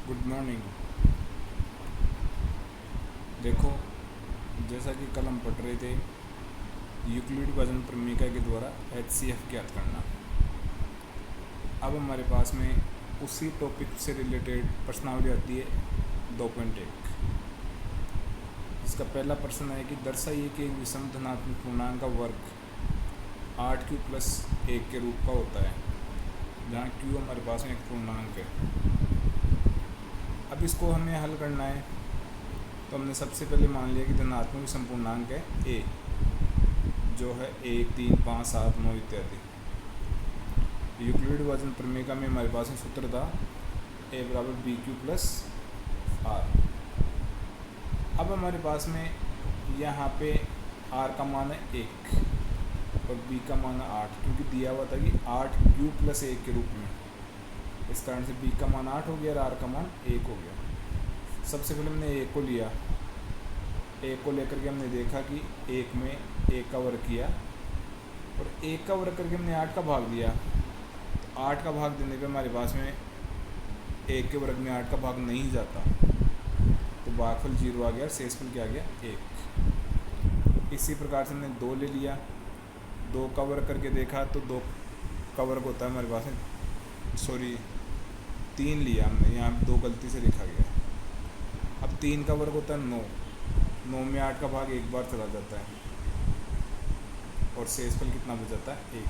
Good morning. देखो, जैसा कि कल हम पढ़ रहे थे यूक्लिड वजन प्रमेय के द्वारा HCF ज्ञात करना। अब हमारे पास में उसी टॉपिक से रिलेटेड प्रश्नावली आती है 2.1, जिसका पहला प्रश्न है कि दर्शाइए कि एक विषम धनात्मक पूर्णांक का वर्ग 8Q प्लस 1 के रूप का होता है, जहाँ Q हमारे पास में एक पूर्णांक है। अब इसको हमें हल करना है, तो हमने सबसे पहले मान लिया कि धनात्मक विषम पूर्णांक है A, जो है 1, 3, 5, 7, 9 इत्यादि। यूक्लिड वजन प्रमेय का में हमारे पास में सूत्र था A बराबर BQ प्लस R। अब हमारे पास में यहाँ पे R का मान है 1 और B का मान है 8, क्योंकि दिया हुआ था कि 8Q प्लस 1 के रूप में। इस कारण से B का मान 8 हो गया और R का मान 1 हो गया। सबसे पहले हमने 1 को लिया, 1 को लेकर के हमने देखा कि 1 में 1 का वर्ग किया और 1 का वर्ग करके हमने 8 का भाग दिया। तो 8 का भाग देने पे हमारे पास में 1 के वर्ग में 8 का भाग नहीं जाता, तो भागफल 0 आ गया और शेषफल क्या आ गया 1। इसी प्रकार से हमने 2 ले लिया, 2 का वर्ग करके देखा तो 2 का वर्ग होता है हमारे पास में 3 लिया हमने, यहाँ 2 गलती से लिखा गया। अब 3 का वर्ग होता है 9, 9 में 8 का भाग एक बार चला जाता है और शेषफल कितना बच जाता है 1।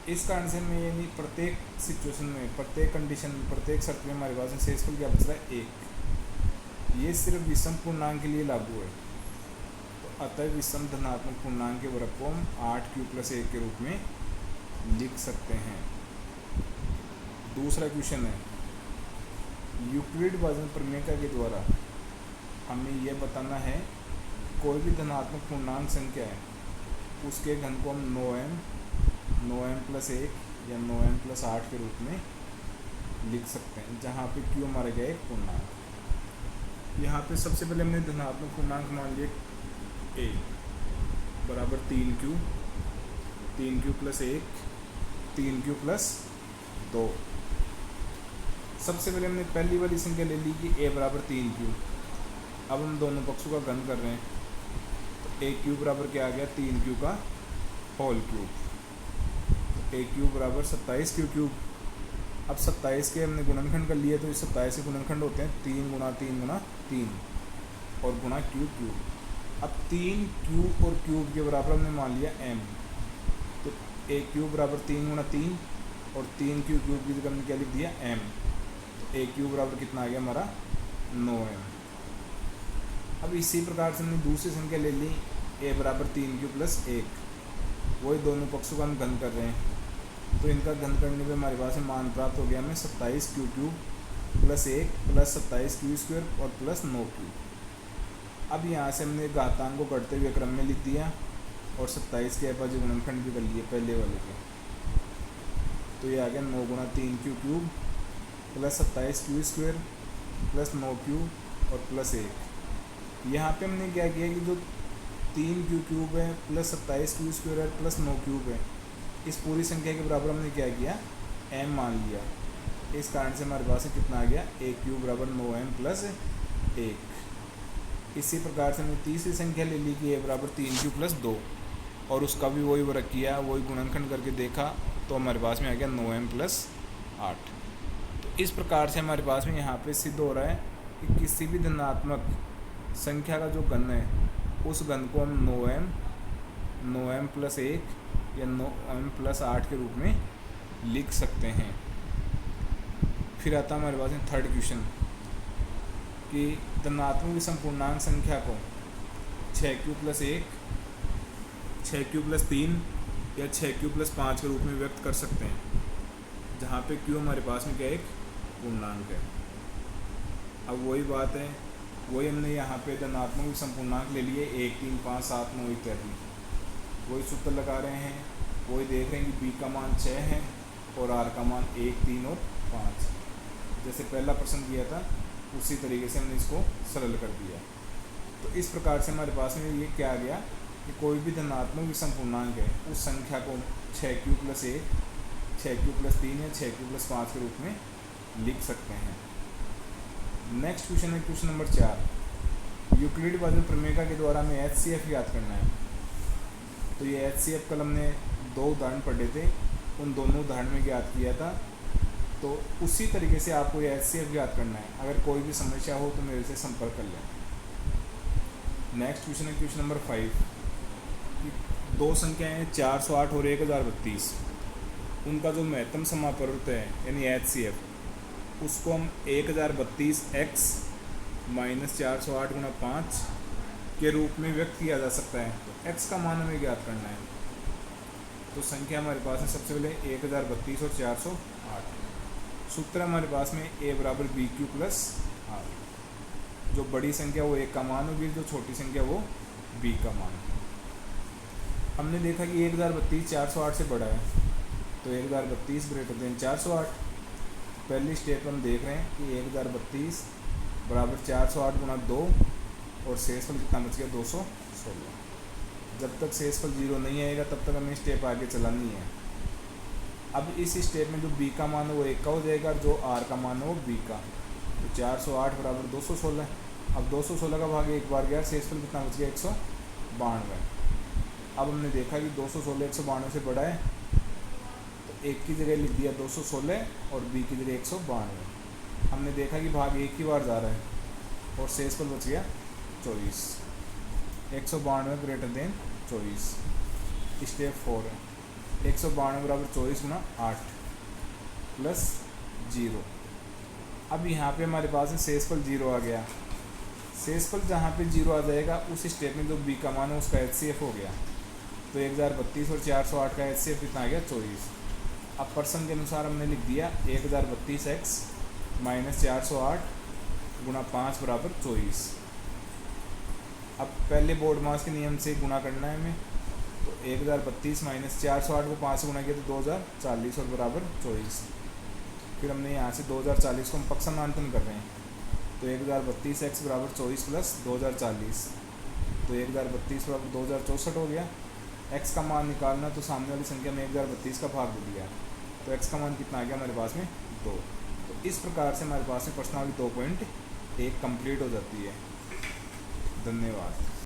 इस कारण से मैं यानी प्रत्येक सिचुएशन में, प्रत्येक कंडीशन में, प्रत्येक शर्त में हमारे पास में शेषफल क्या बच रहा है 1। ये सिर्फ विषम पूर्णांक के लिए लागू है। तो अतः विषम धनात्मक पूर्णांक के वर्ग को हम 8Q प्लस 1 के रूप में लिख सकते हैं। दूसरा क्वेश्चन है, यूक्लिड वजन प्रमेय के द्वारा हमें यह बताना है कोई भी धनात्मक पूर्णांक संख्या है उसके घन को हम 9m प्लस 1 या 9m प्लस 8 के रूप में लिख सकते हैं, जहाँ पे Q हमारा गया एक पूर्णांक। यहाँ पे सबसे पहले हमने धनात्मक पूर्णांक मान लिया A बराबर 3Q, 3Q plus 1, 3Q plus 2। सबसे पहले हमने पहली वाली संख्या ले ली कि A बराबर 3Q। अब हम दोनों पक्षों का घन कर रहे हैं, तो AQ बराबर क्या आ गया 3Q का होल क्यूब। तो AQ बराबर 27Q क्यूब। अब 27 के हमने गुणनखंड कर लिए, तो इस 27 के गुणनखंड होते हैं 3 गुना 3 गुना 3 और गुणा Q क्यूब। अब 3Q और क्यूब के बराबर हमने मान लिया M, तो AQ बराबर 3 गुना 3 और 3Q क्यूब की जगह हमने क्या लिख दिया M। तो AQ बराबर कितना आ गया हमारा 9M। अब इसी प्रकार से हमने दूसरी संख्या ले ली A बराबर 3Q प्लस 1, वही दोनों पक्षों का हम घन कर रहे हैं, तो इनका घन करने पे हमारे पास में मान प्राप्त हो गया हमें 27Q cube plus 1 plus 27Q square और प्लस 9Q। अब यहाँ से हमने घातांक को बढ़ते हुए क्रम में लिख दिया और 27 के अपाजी गुणनखंड भी कर लिए पहले वाले के, तो ये आ गया 9 गुना 3Q cube plus 27Q square plus 9Q और प्लस 1। यहाँ पे हमने क्या किया कि जो 3Q क्यूब है प्लस 27Q स्क्वायर है प्लस 9 क्यूब है, इस पूरी संख्या के बराबर हमने क्या किया M मान लिया। इस कारण से हमारे पास कितना आ गया AQ बराबर 9M प्लस 1। इसी प्रकार से हमने तीसरी संख्या ले ली कि A बराबर 3Q प्लस 2 और उसका भी वही वर्ग किया, वही गुणनखंड करके देखा, तो हमारे पास में आ गया 9M प्लस 8। तो इस प्रकार से हमारे पास में यहाँ पे सिद्ध हो रहा है कि किसी भी धनात्मक संख्या का जो घन है उस घन को हम 9M प्लस 1 या 9M प्लस 8 के रूप में लिख सकते हैं। फिर आता है हमारे पास में थर्ड क्वेश्चन कि धनात्मक विषम पूर्णांक संख्या को 6Q प्लस 1, 6Q प्लस 3 या 6Q प्लस 5 के रूप में व्यक्त कर सकते हैं, जहाँ पे Q हमारे पास में क्या एक पूर्णांक है। अब वही बात है, वही हमने यहाँ पे धनात्मक विषम पूर्णांक ले लिए 1, 3, 5, 7, 9 इत्यादि। वही सूत्र लगा रहे हैं, वही देख रहे हैं कि B का मान 6 है और R का मान 1, 3 और 5। जैसे पहला प्रश्न किया था उसी तरीके से हमने इसको सरल कर दिया। तो इस प्रकार से हमारे पास में ये क्या आ गया कि कोई भी धनात्मक विषम पूर्णांक है उस संख्या को 6Q प्लस 1, 6Q प्लस 3 या 6Q प्लस 5 के रूप में लिख सकते हैं। नेक्स्ट क्वेश्चन है क्वेश्चन नंबर 4। यूक्लिड भाजन प्रमेय के द्वारा हमें HCF याद करना है। तो ये HCF कल हमने 2 उदाहरण पढ़े थे, उन दोनों उदाहरण में ज्ञात किया था। तो उसी तरीके से आपको ये HCF याद करना है। अगर कोई भी समस्या हो तो मेरे से संपर्क कर लें। नेक्स्ट क्वेश्चन है क्वेश्चन नंबर 5। दो संख्याएं हैं 408 और 1032। उनका जो महत्तम समापवर्त है यानी HCF, उसको हम 1032x माइनस 408 गुणा 5 के रूप में व्यक्त किया जा सकता है। तो x का मान हमें ज्ञात करना है। तो संख्या हमारे पास है सबसे पहले 1032 और 408। सूत्र हमारे पास में a बराबर BQ प्लस R। जो बड़ी संख्या वो 1 का मान होगी, जो छोटी संख्या वो b का मान। हमने देखा कि 1032 408 से बड़ा है, तो 1032 ग्रेटर देन 408। पहली स्टेप हम देख रहे हैं कि 1032 बराबर 408 गुणा 2 और शेषफल कितना बच गया 216। जब तक शेषफल 0 नहीं आएगा तब तक हमें स्टेप आगे चलानी है। अब इस स्टेप में जो b का मान है वो 1 का हो जाएगा, जो r का मान है वो b का। तो 408 बराबर 216। अब 216 का भाग 1 बार गया, शेषफल कितना बच गया 192। अब हमने देखा कि 216 192 से बड़ा है, तो 1 की जगह लिख दिया 216 और b की जगह 192। हमने देखा कि भाग 1 ही बार जा रहा है और शेषफल बच गया 24। 192 ग्रेटर देन 24। स्टेप 4 है 192 बराबर 24 गुणा 8 प्लस 0। अब यहाँ पे हमारे पास है शेषफल 0 आ गया। शेषफल जहाँ पे 0 आ जाएगा उस स्टेप में जो b का मान है उसका HCF हो गया। तो 1032 और 408 का HCF कितना आ गया 24। अब प्रश्न के अनुसार हमने लिख दिया 1032x माइनस 408 गुणा 5 बराबर 24। अब पहले बोर्ड मास के नियम से गुणा करना है हमें। तो 1032 माइनस 408 को 5 से गुणा किया तो 2040 और बराबर 24। फिर हमने यहाँ से 2040 को हम पक्ष समानांतर कर रहे हैं, तो 1032x बराबर 24 प्लस 2040, तो 1032 बराबर 2064 हो गया। x का मान निकालना, तो सामने वाली संख्या में 1032 का भाग दे दिया, तो x का मान कितना आ गया हमारे पास में 2। तो इस प्रकार से हमारे पास में प्रश्नावली 2.1 कंप्लीट हो जाती है। धन्यवाद।